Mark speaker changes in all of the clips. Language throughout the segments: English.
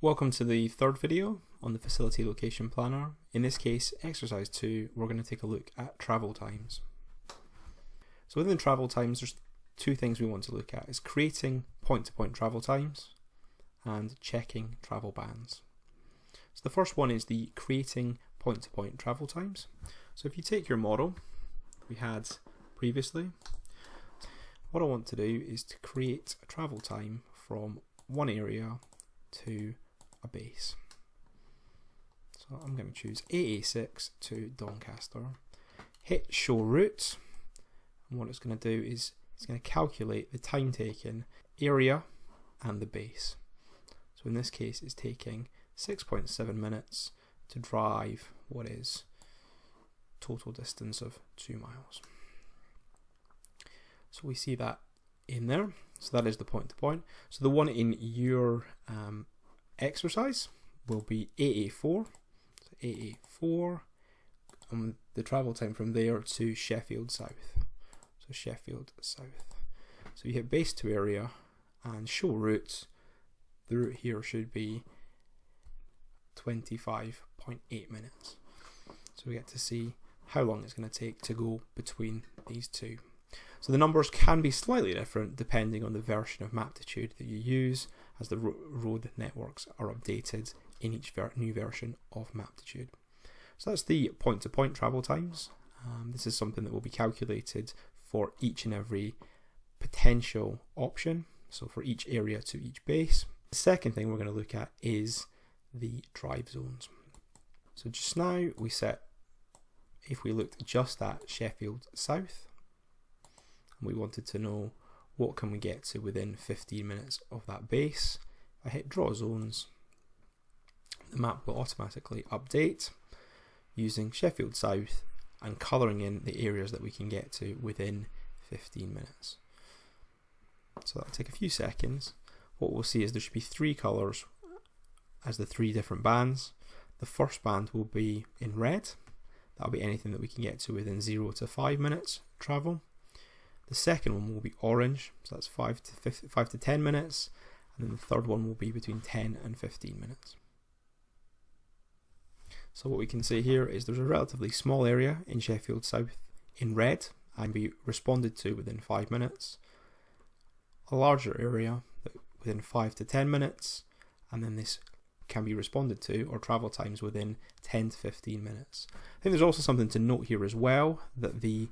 Speaker 1: Welcome to the third video on the Facility Location Planner. In this case, exercise 2, we're going to take a look at travel times. So within travel times, there's two things we want to look at: is creating point-to-point travel times and checking travel bans. So the first one is the creating point-to-point travel times. So if you take your model we had previously, what I want to do is to create a travel time from one area to a base. So I'm going to choose AA6 to Doncaster, hit show route, and what it's going to do is it's going to calculate the time taken, area and the base. So in this case it's taking 6.7 minutes to drive what is total distance of 2 miles. So we see that in there. So that is the point to point. So the one in your exercise will be AA4. So AA4, and the travel time from there to Sheffield South. So Sheffield South. So you hit base to area and show route. The route here should be 25.8 minutes. So we get to see how long it's going to take to go between these two. So the numbers can be slightly different depending on the version of Maptitude that you use, as the road networks are updated in each new version of Maptitude. So that's the point-to-point travel times. This is something that will be calculated for each and every potential option, so for each area to each base. The second thing we're going to look at is the drive zones. So just now we set, if we looked just at Sheffield South, and we wanted to know what can we get to within 15 minutes of that base. If I hit draw zones, the map will automatically update using Sheffield South and colouring in the areas that we can get to within 15 minutes. So that'll take a few seconds. What we'll see is there should be 3 colours as the 3 different bands. The first band will be in red. That'll be anything that we can get to within 0 to 5 minutes travel. The second one will be orange, so that's 5 to 10 minutes, and then the third one will be between 10 and 15 minutes. So what we can see here is there's a relatively small area in Sheffield South in red and be responded to within 5 minutes, a larger area within 5 to 10 minutes, and then this can be responded to, or travel times, within 10 to 15 minutes. I think there's also something to note here as well, that the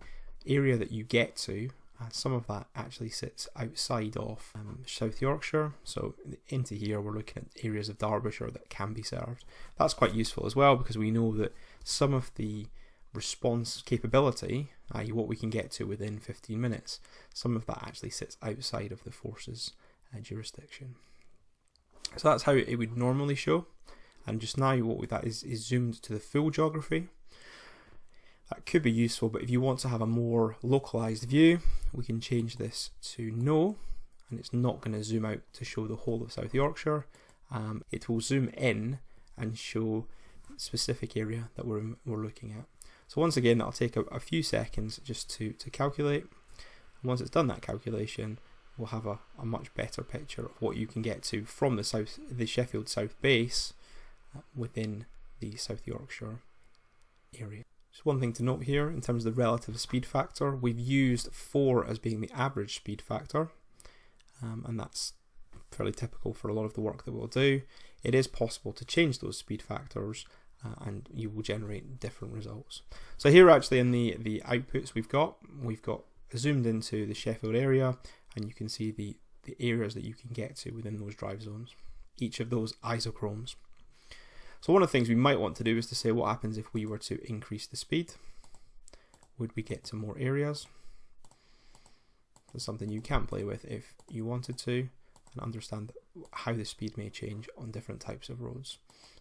Speaker 1: area that you get to, some of that actually sits outside of South Yorkshire, so into here we're looking at areas of Derbyshire that can be served. That's quite useful as well, because we know that some of the response capability, i.e. what we can get to within 15 minutes, some of that actually sits outside of the force's jurisdiction. So that's how it would normally show, and just now what that is zoomed to the full geography. That could be useful, but if you want to have a more localized view, we can change this to no, and it's not going to zoom out to show the whole of South Yorkshire. It will zoom in and show the specific area that we're looking at. So once again, that'll take a few seconds just to calculate. And once it's done that calculation, we'll have a much better picture of what you can get to from the Sheffield South base within the South Yorkshire area. Just one thing to note here in terms of the relative speed factor, we've used 4 as being the average speed factor, and that's fairly typical for a lot of the work that we'll do. It is possible to change those speed factors and you will generate different results. So here actually in the outputs we've got zoomed into the Sheffield area, and you can see the areas that you can get to within those drive zones, each of those isochrones. So one of the things we might want to do is to say, what happens if we were to increase the speed? Would we get to more areas? That's something you can play with if you wanted to, and understand how the speed may change on different types of roads.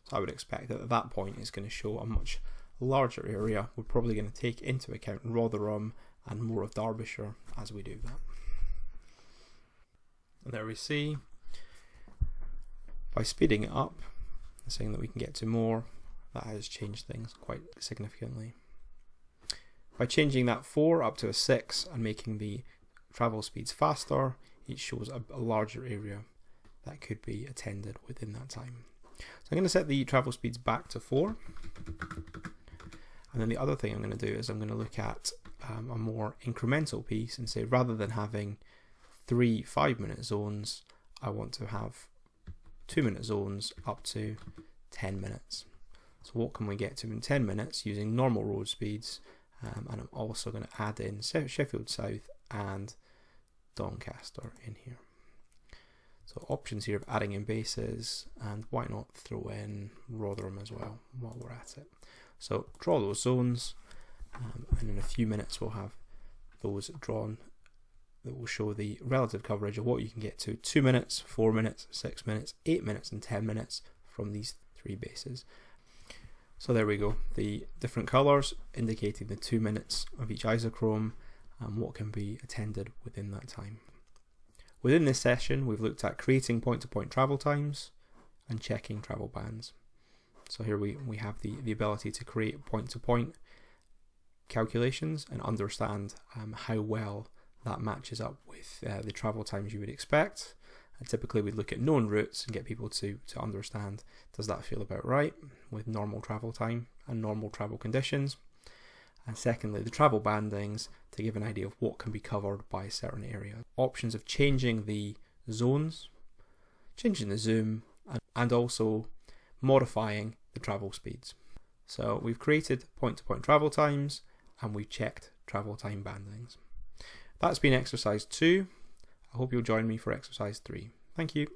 Speaker 1: So I would expect that at that point it's going to show a much larger area. We're probably going to take into account Rotherham and more of Derbyshire as we do that. And there we see, by speeding it up, saying that we can get to more, that has changed things quite significantly. By changing that 4 up to a 6 and making the travel speeds faster, it shows a larger area that could be attended within that time. So I'm going to set the travel speeds back to 4. And then the other thing I'm going to do is I'm going to look at a more incremental piece and say, rather than having 3 5-minute zones, I want to have 2-minute zones up to 10 minutes. So what can we get to in 10 minutes using normal road speeds? And I'm also going to add in Sheffield South and Doncaster in here. So options here of adding in bases, and why not throw in Rotherham as well while we're at it. So draw those zones, and in a few minutes we'll have those drawn that will show the relative coverage of what you can get to 2 minutes, 4 minutes, 6 minutes, 8 minutes and 10 minutes from these 3 bases. So there we go, the different colours indicating the 2 minutes of each isochrome and what can be attended within that time. Within this session we've looked at creating point-to-point travel times and checking travel bans. So here we have the ability to create point-to-point calculations and understand how well that matches up with the travel times you would expect. And typically we'd look at known routes and get people to understand, does that feel about right with normal travel time and normal travel conditions? And secondly, the travel bandings to give an idea of what can be covered by a certain area. Options of changing the zones, changing the zoom, and also modifying the travel speeds. So we've created point-to-point travel times and we've checked travel time bandings. That's been exercise 2. I hope you'll join me for exercise 3. Thank you.